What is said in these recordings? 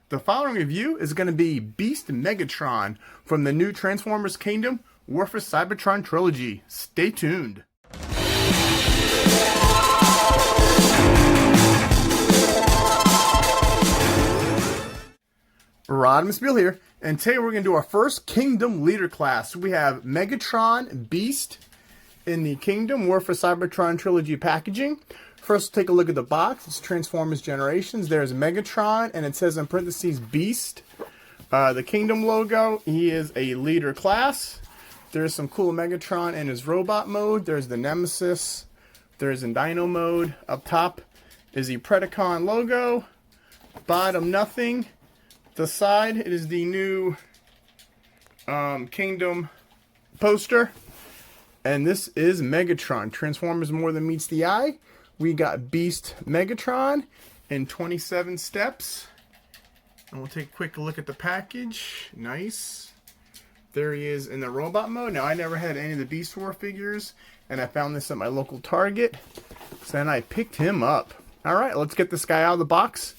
The following review is going to be Beast Megatron from the new Transformers Kingdom War For Cybertron Trilogy. Stay tuned. Rodimusbill here, and today we're going to do our first Kingdom Leader class. We have Megatron Beast in the Kingdom War For Cybertron Trilogy packaging. First, take a look at the box. It's Transformers Generations. There's Megatron, and it says in parentheses Beast. The Kingdom logo. He is a leader class. There's some cool Megatron in his robot mode. There's the Nemesis. There's in Dino mode. Up top is the Predacon logo. Bottom, nothing. The side, it is the new Kingdom poster. And this is Megatron. Transformers More Than Meets the Eye. We got Beast Megatron in 27 steps. And we'll take a quick look at the package. Nice. There he is in the robot mode. Now, I never had any of the Beast War figures, and I found this at my local Target. So then I picked him up. Alright, let's get this guy out of the box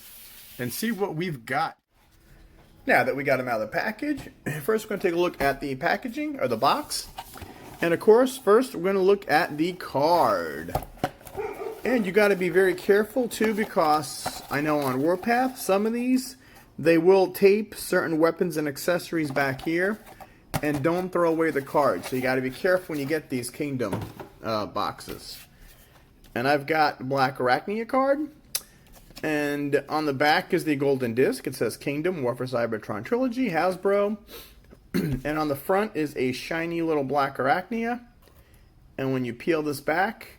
and see what we've got. Now that we got him out of the package, first we're going to take a look at the packaging, or the box. And of course, first we're going to look at the card. And you got to be very careful too, because I know on Warpath, some of these, they will tape certain weapons and accessories back here, and don't throw away the card. So you got to be careful when you get these Kingdom boxes. And I've got Black Arachnia card, and on the back is the golden disc. It says Kingdom War For Cybertron Trilogy, Hasbro. And on the front is a shiny little Black Arachnia. And when you peel this back,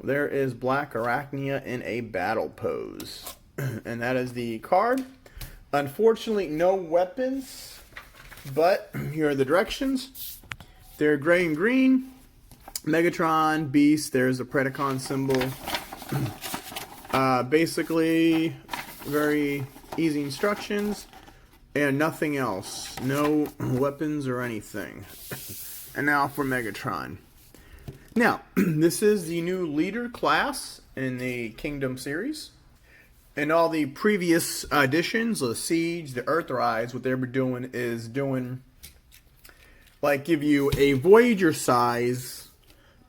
there is Black Arachnia in a battle pose. And that is the card. Unfortunately, no weapons, but here are the directions. They're gray and green. Megatron, Beast, there's a Predacon symbol. Basically, very easy instructions. And nothing else. No weapons or anything. And now for Megatron. Now, this is the new leader class in the Kingdom series. In all the previous editions, the Siege, the Earthrise, what they were doing is like give you a Voyager size,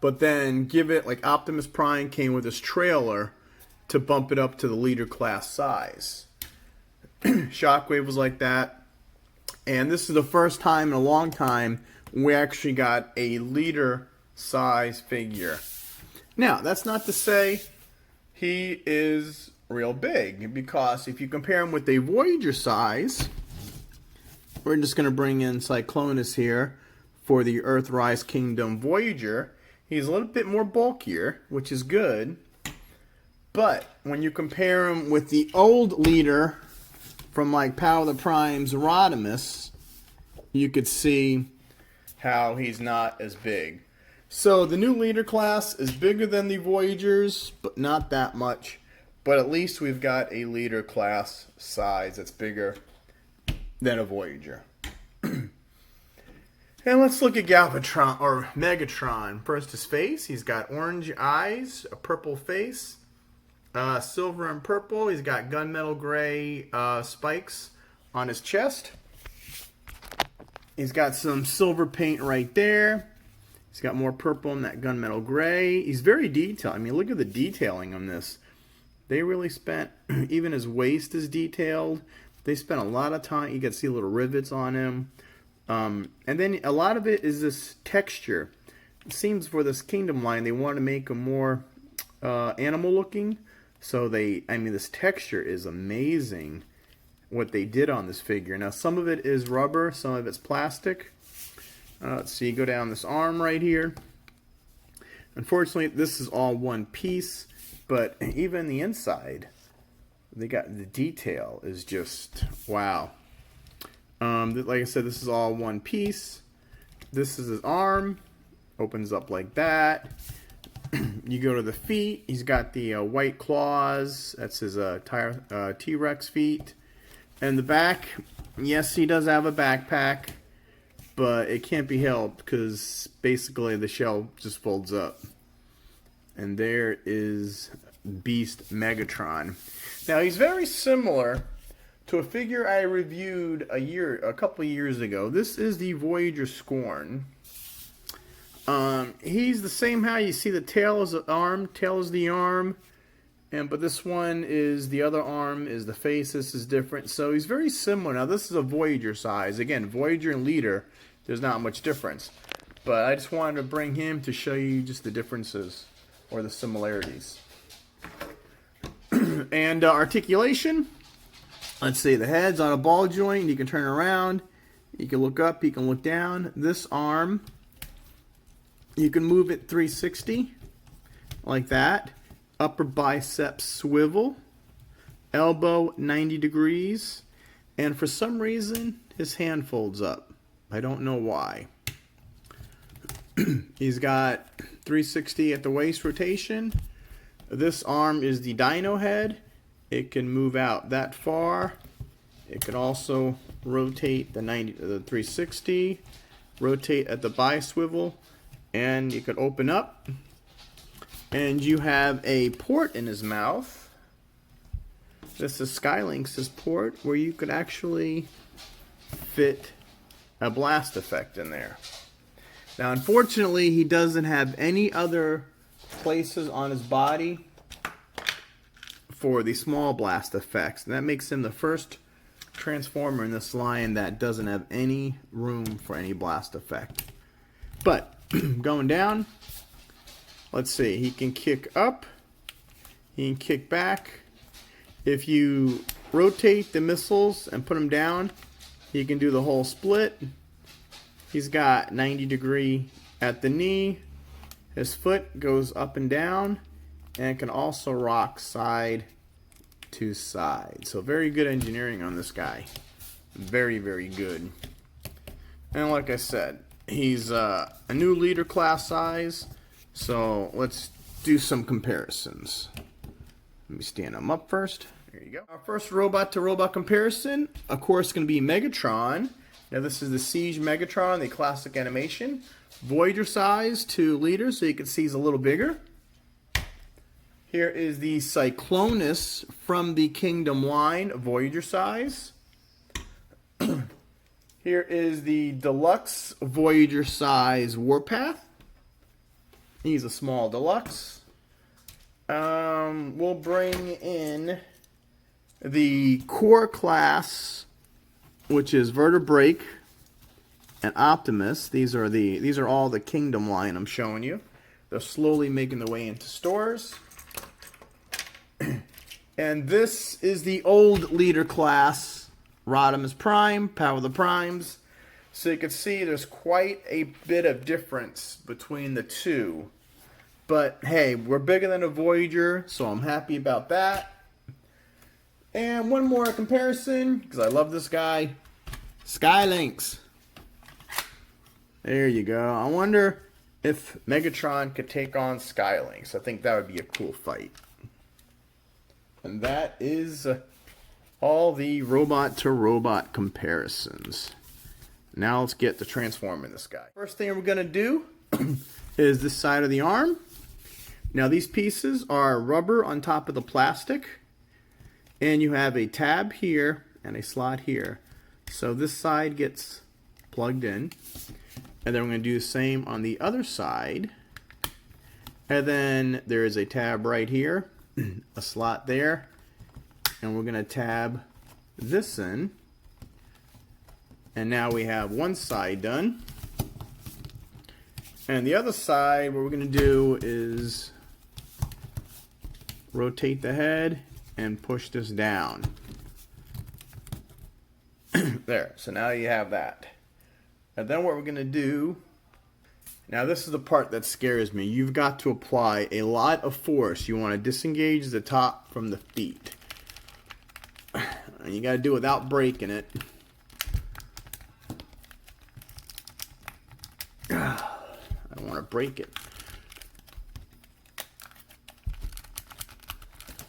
but then give it, like Optimus Prime came with this trailer to bump it up to the leader class size. Shockwave was like that. And this is the first time in a long time we actually got a leader size figure. Now, that's not to say he is real big, because if you compare him with a Voyager size, we're just going to bring in Cyclonus here for the Earthrise Kingdom Voyager. He's a little bit more bulkier, which is good. But when you compare him with the old leader from like Power of the Prime's Rodimus, you could see how he's not as big. So the new leader class is bigger than the Voyagers, but not that much. But at least we've got a leader class size that's bigger than a Voyager. And let's look at Galvatron, or Megatron. First, his face. He's got orange eyes, a purple face, silver and purple. He's got gunmetal gray spikes on his chest. He's got some silver paint right there. He's got more purple in that gunmetal gray. He's very detailed. I mean, look at the detailing on this. They really spent, even his waist is detailed. They spent a lot of time. You can see little rivets on him. And then a lot of it is this texture. It seems for this Kingdom line, they want to make him more animal looking. So this texture is amazing, what they did on this figure. Now, some of it is rubber, some of it's plastic. Let's see, go down this arm right here. Unfortunately, this is all one piece, but even the inside, they got the detail is just wow. Like I said, this is all one piece. This is his arm, opens up like that. You go to the feet. He's got the white claws. That's his T-Rex feet. And the back, yes, he does have a backpack, but it can't be helped because basically the shell just folds up. And there is Beast Megatron. Now, he's very similar to a figure I reviewed a couple years ago. This is the Voyager Scorn. He's the same how you see the tail is the arm, tail is the arm, but this one is the other arm is the face. This is different. So he's very similar. Now this is a Voyager size. Again, Voyager and Leader, there's not much difference. But I just wanted to bring him to show you just the differences or the similarities. And articulation. Let's see, the head's on a ball joint. You can turn around. You can look up. You can look down. This arm, you can move it 360 like that. Upper bicep swivel. Elbow 90 degrees. And for some reason, his hand folds up. I don't know why. He's got 360 at the waist rotation. This arm is the dino head. It can move out that far. It can also rotate the 360, rotate at the bi-swivel, and you could open up. And you have a port in his mouth. This is Skylinks' port where you could actually fit a blast effect in there. Now, unfortunately, he doesn't have any other places on his body for the small blast effects. And that makes him the first Transformer in this line that doesn't have any room for any blast effect. But, going down, let's see, he can kick up, he can kick back. If you rotate the missiles and put them down, he can do the whole split. He's got 90 degree at the knee. His foot goes up and down and can also rock side to side. So very good engineering on this guy. Very, very good. And like I said, he's a new leader class size. So let's do some comparisons. Let me stand him up first. There you go. Our first robot to robot comparison, of course, is going to be Megatron. Now this is the Siege Megatron, the classic animation. Voyager size to leader, so you can see he's a little bigger. Here is the Cyclonus from the Kingdom line, Voyager size. Here is the Deluxe Voyager size Warpath. He's a small deluxe. We'll bring in the core class, which is Vertebrake and Optimus. These are all the Kingdom line I'm showing you. They're slowly making their way into stores. And this is the old leader class, Rodimus Prime, Power of the Primes. So you can see there's quite a bit of difference between the two. But hey, we're bigger than a Voyager, so I'm happy about that. And one more comparison, because I love this guy. Skylinks. There you go. I wonder if Megatron could take on Skylinks. I think that would be a cool fight. And that is all the robot-to-robot comparisons. Now let's get to transforming this guy. First thing we're going to do is this side of the arm. Now these pieces are rubber on top of the plastic. And you have a tab here and a slot here. So this side gets plugged in. And then we're going to do the same on the other side. And then there is a tab right here, a slot there. And we're going to tab this in. And now we have one side done. And the other side, what we're going to do is rotate the head and push this down. There, so now you have that. And then what we're going to do, now this is the part that scares me. You've got to apply a lot of force. You want to disengage the top from the feet. And you got to do it without breaking it. I don't want to break it.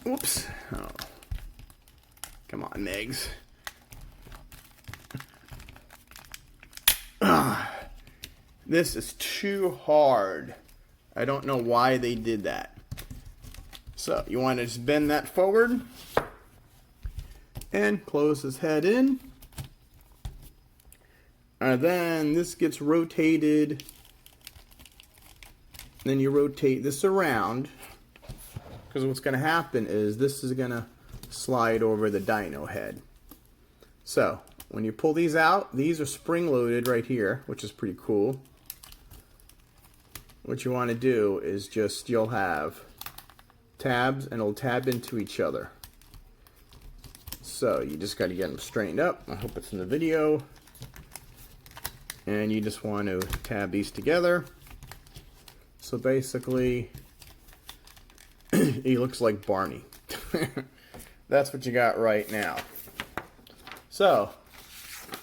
Whoops. Oh. Come on, Megs. This is too hard. I don't know why they did that. So, you want to just bend that forward. and close his head in. And then this gets rotated. Then you rotate this around, because what's going to happen is this is going to slide over the dino head. So when you pull these out, these are spring loaded right here, which is pretty cool. What you want to do is just, you'll have tabs and it'll tab into each other. So you just got to get them straightened up. I hope it's in the video. And you just want to tab these together. So basically, he looks like Barney. That's what you got right now. So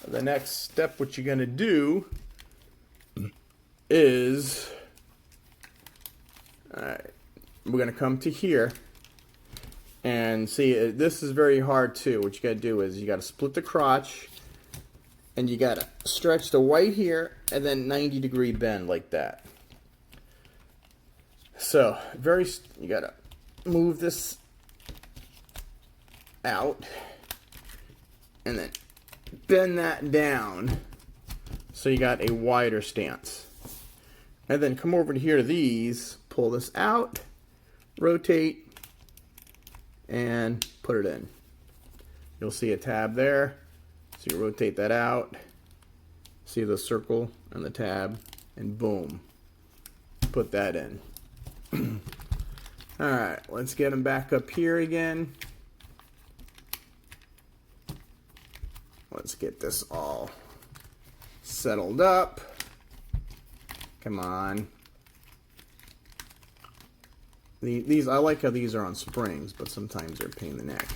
the next step, what you're going to do is, alright, we're going to come to here. And see, this is very hard too. What you got to do is you got to split the crotch. And you got to stretch the white here and then 90-degree bend like that. So, you got to move this out and then bend that down so you got a wider stance. And then come over to here to these, pull this out, rotate, and put it in. You'll see a tab there. So you rotate that out, see the circle and the tab, and boom, put that in. Alright, let's get them back up here again. Let's get this all settled up. Come on. These, I like how these are on springs, but sometimes they're a pain in the neck.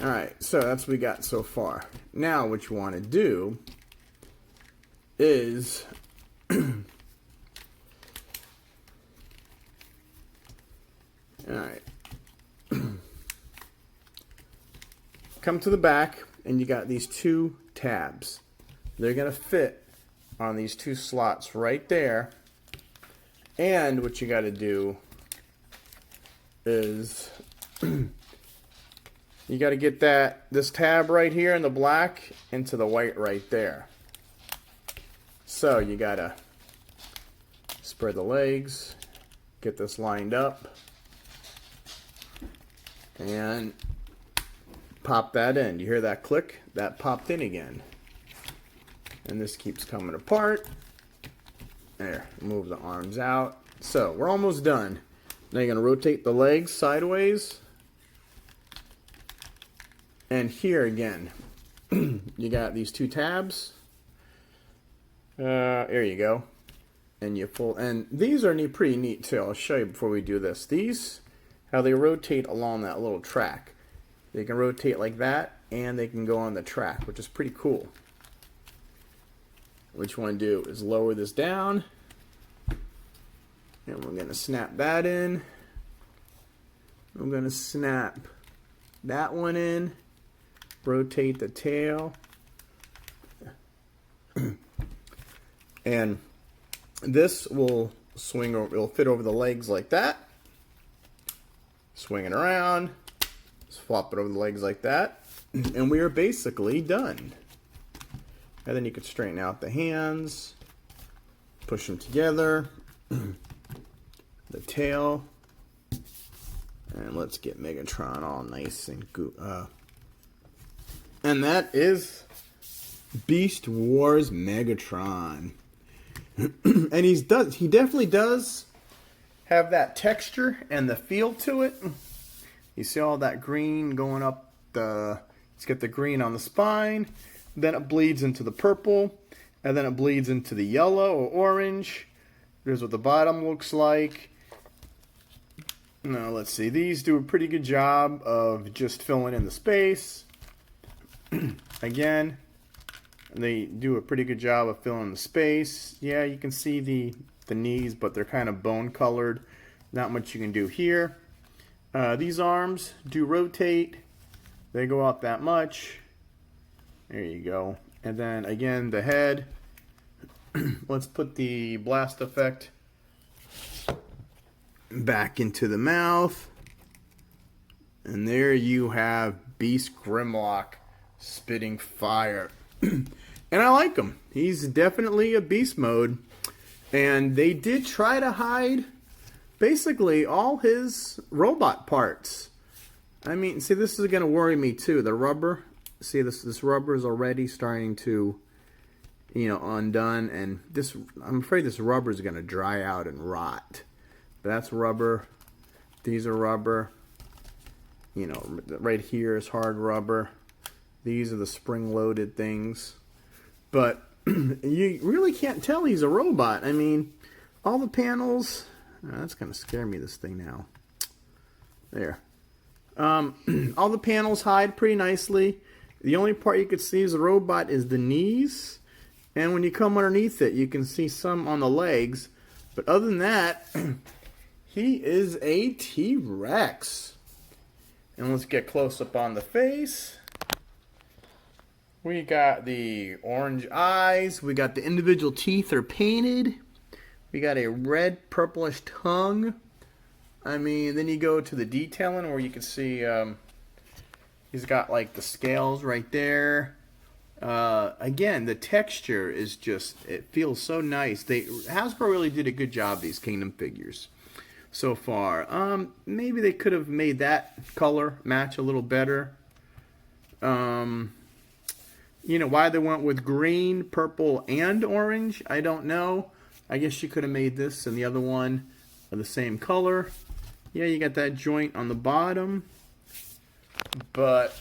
Alright, so that's what we got so far. Now what you want to do is alright, come to the back and you got these two tabs. They're going to fit on these two slots right there. And what you got to do is you got to get this tab right here in the black into the white right there. So you got to spread the legs, get this lined up, and pop that in. You hear that click? That popped in again. And this keeps coming apart. There, move the arms out. So we're almost done. Now you're going to rotate the legs sideways. And here again, you got these two tabs. There you go. And you pull, and these are pretty neat too. I'll show you before we do this. These, how they rotate along that little track. They can rotate like that, and they can go on the track, which is pretty cool. What you want to do is lower this down. And we're going to snap that in. I'm going to snap that one in. Rotate the tail. And this will swing over, it'll fit over the legs like that. Swing it around. Just flop it over the legs like that. And we are basically done. And then you can straighten out the hands. Push them together. The tail. And let's get Megatron all nice and and that is Beast Wars Megatron. And he definitely does have that texture and the feel to it. You see all that green going up let's get the green on the spine, then it bleeds into the purple, and then it bleeds into the yellow or orange. Here's what the bottom looks like. Now let's see, these do a pretty good job of just filling in the space. Again, they do a pretty good job of filling the space. Yeah, you can see the knees, but they're kind of bone colored. Not much you can do here. These arms do rotate. They go out that much. There you go. And then again, the head. Let's put the blast effect back into the mouth. And there you have Beast Grimlock spitting fire. And I like him. He's definitely a beast mode. And they did try to hide basically all his robot parts. I mean, see, this is going to worry me too. The rubber, see, this rubber is already starting to, you know, undone. And this, I'm afraid this rubber is going to dry out and rot. But that's rubber. These are rubber. You know, right here is hard rubber. These are the spring-loaded things. But you really can't tell he's a robot. I mean, all the panels... Oh, that's going to scare me, this thing now. There. All the panels hide pretty nicely. The only part you can see as a robot is the knees. And when you come underneath it, you can see some on the legs. But other than that, he is a T-Rex. And let's get close up on the face. We got the orange eyes. We got the individual teeth are painted. We got a red purplish tongue. I mean, then you go to the detailing where you can see he's got like the scales right there. Again, the texture is just, it feels so nice. Hasbro really did a good job, these Kingdom figures so far. Maybe they could have made that color match a little better. You know, why they went with green, purple, and orange, I don't know. I guess you could have made this and the other one of the same color. Yeah, you got that joint on the bottom. But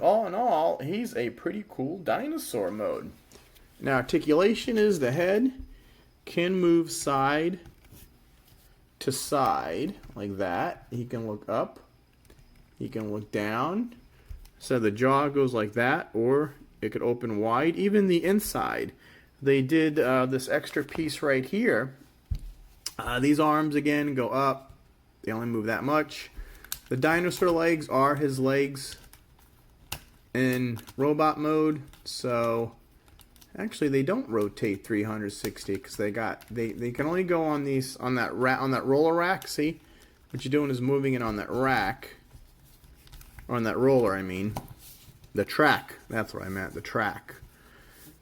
all in all, he's a pretty cool dinosaur mode. Now, articulation is the head. Can move side to side like that. He can look up. He can look down. So the jaw goes like that, or it could open wide. Even the inside. They did this extra piece right here. These arms, again, go up. They only move that much. The dinosaur legs are his legs in robot mode. So, actually, they don't rotate 360 because they can only go on these on that roller rack. See, what you're doing is moving it on that rack, or on that roller. I mean, the track. That's what I meant. The track.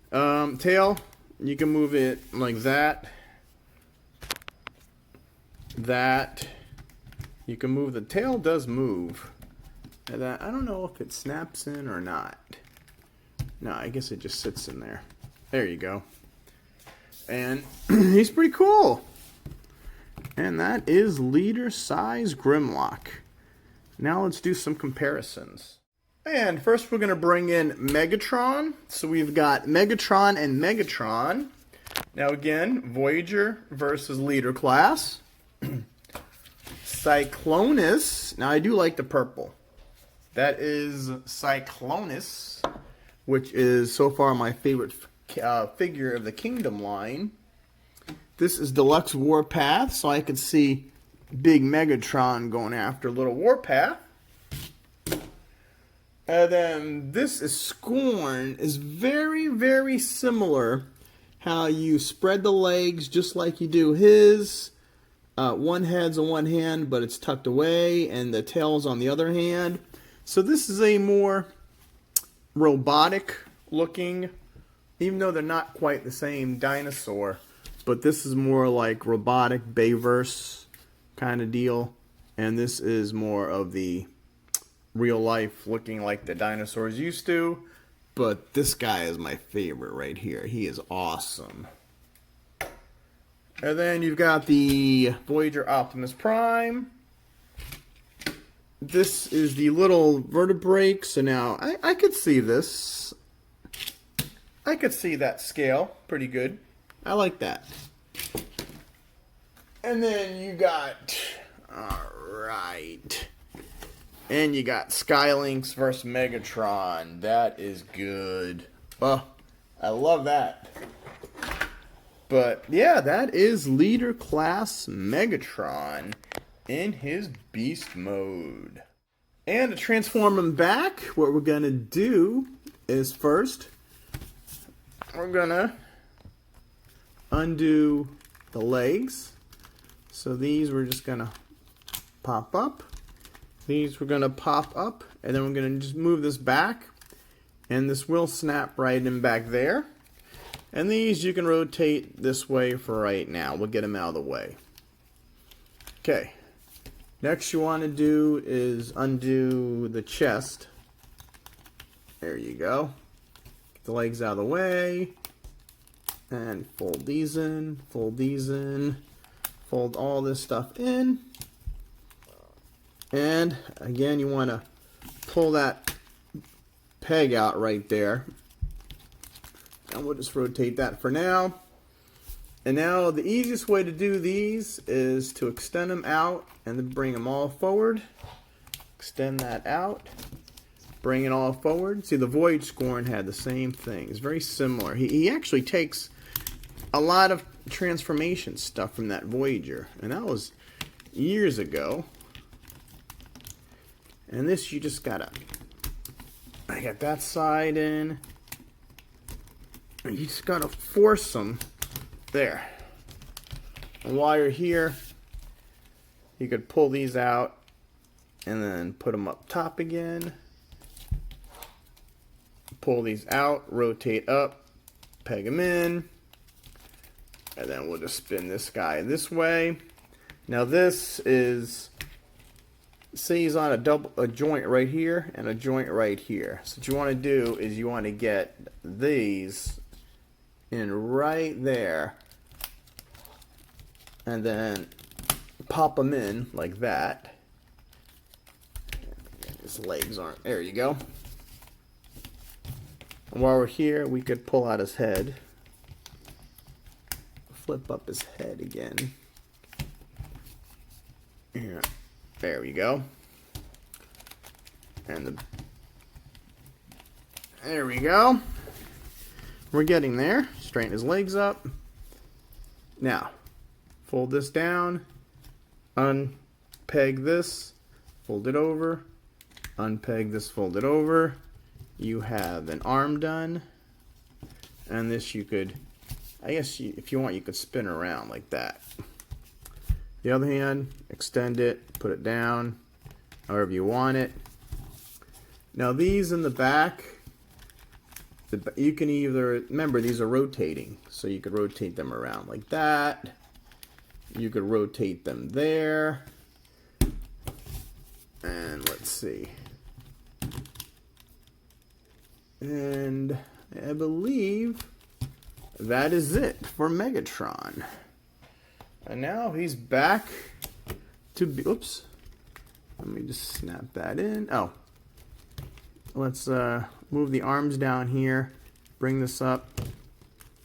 Tail, you can move it like that. You can move, the tail does move. And I don't know if it snaps in or not. No, I guess it just sits in there. There you go. And he's pretty cool. And that is leader size Grimlock. Now let's do some comparisons. And first we're going to bring in Megatron. So we've got Megatron and Megatron. Now again, Voyager versus Leader class. Cyclonus. Now I do like the purple. That is Cyclonus, which is so far my favorite figure of the Kingdom line. This is Deluxe Warpath, so I could see big Megatron going after little Warpath. And then this is Scorn. Is very, very similar. How you spread the legs just like you do his. One head's on one hand, but it's tucked away, and the tail's on the other hand. So this is a more robotic looking, even though they're not quite the same dinosaur. But this is more like robotic Bayverse kind of deal. And this is more of the real life looking like the dinosaurs used to. But this guy is my favorite right here. He is awesome. And then you've got the Voyager Optimus Prime. This is the little vertebrae. So now I could see this. I could see that scale pretty good. I like that. And then you got, alright. And you got Skylynx versus Megatron. That is good. Oh, I love that. But yeah, that is leader class Megatron in his beast mode. And to transform him back, what we're going to do is first, we're going to undo the legs. So these we're just going to pop up. These we're going to pop up And then we're going to just move this back. And this will snap right in back there. And these you can rotate this way for right now. We'll get them out of the way. Okay. Next you want to do is undo the chest. There you go. Get the legs out of the way. And fold these in. Fold these in. Fold all this stuff in. And again, you want to pull that peg out right there. And we'll just rotate that for now. And now the easiest way to do these is to extend them out and then bring them all forward. Extend that out. Bring it all forward. See, the Voyage Scorn had the same thing. It's very similar. He actually takes a lot of transformation stuff from that Voyager. And that was years ago. And this you just gotta... I got that side in. And you just gotta force them there. And while you're here, you could pull these out and then put them up top again. Pull these out, rotate up, peg them in, and then we'll just spin this guy this way. Now this is, say he's on a joint right here and a joint right here. So what you want to do is you want to get these in right there and then pop them in like that. His legs aren't, there you go. And while we're here, we could pull out his head, flip up his head again. Yeah. There we go. And there we go. We're getting there. Straighten his legs up. Now, fold this down. Unpeg this. Fold it over. Unpeg this. Fold it over. You have an arm done. And this you could, I guess if you want, you could spin around like that. The other hand, extend it, put it down, however you want it. Now these in the back, you can either, remember these are rotating, so you could rotate them around like that. You could rotate them there. And let's see. And I believe that is it for Megatron. And now he's back to be, oops. Let me just snap that in. Oh. Let's move the arms down here. Bring this up.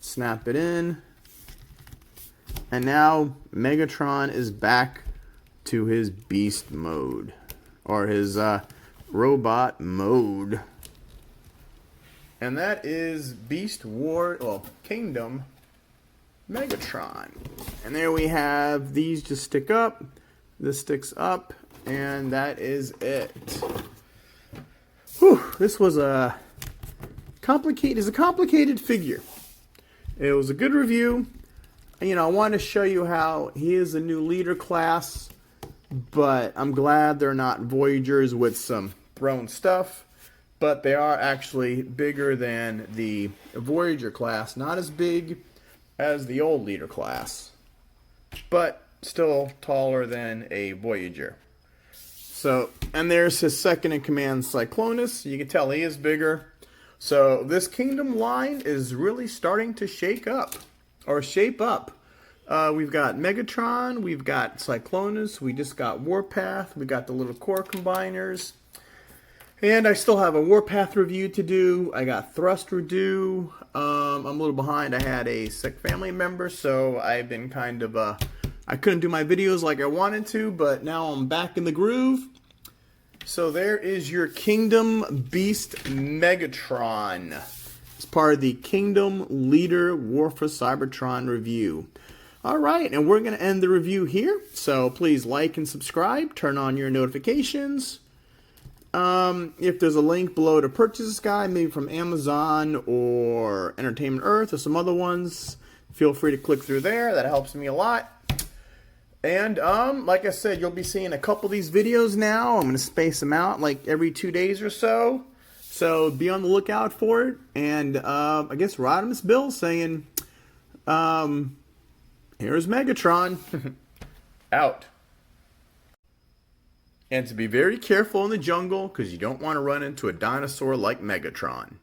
Snap it in. And now Megatron is back to his beast mode. Or his robot mode. And that is Kingdom Megatron. And there we have, these just stick up, this sticks up, and that is it. Whew, this was a complicated figure. It was a good review. You know, I want to show you how he is a new leader class, but I'm glad they're not Voyagers with some thrown stuff. But they are actually bigger than the Voyager class. Not as big as the old leader class, but still taller than a Voyager. So, and there's his second in command, Cyclonus. You can tell he is bigger. So this Kingdom line is really starting to shape up. We've got Megatron, we've got Cyclonus, we just got Warpath, we got the little core combiners. And I still have a Warpath review to do. I got Thruster due. I'm a little behind. I had a sick family member, so I've been kind of, I couldn't do my videos like I wanted to, but now I'm back in the groove. So there is your Kingdom Beast Megatron. It's part of the Kingdom Leader War For Cybertron review. Alright, and we're going to end the review here. So please like and subscribe. Turn on your notifications. If there's a link below to purchase this guy, maybe from Amazon or Entertainment Earth or some other ones, feel free to click through there. That helps me a lot. And like I said, you'll be seeing a couple of these videos now. I'm going to space them out like every 2 days or so. So be on the lookout for it. And I guess Rodimusbill saying, here's Megatron. Out. And to be very careful in the jungle, because you don't want to run into a dinosaur like Megatron.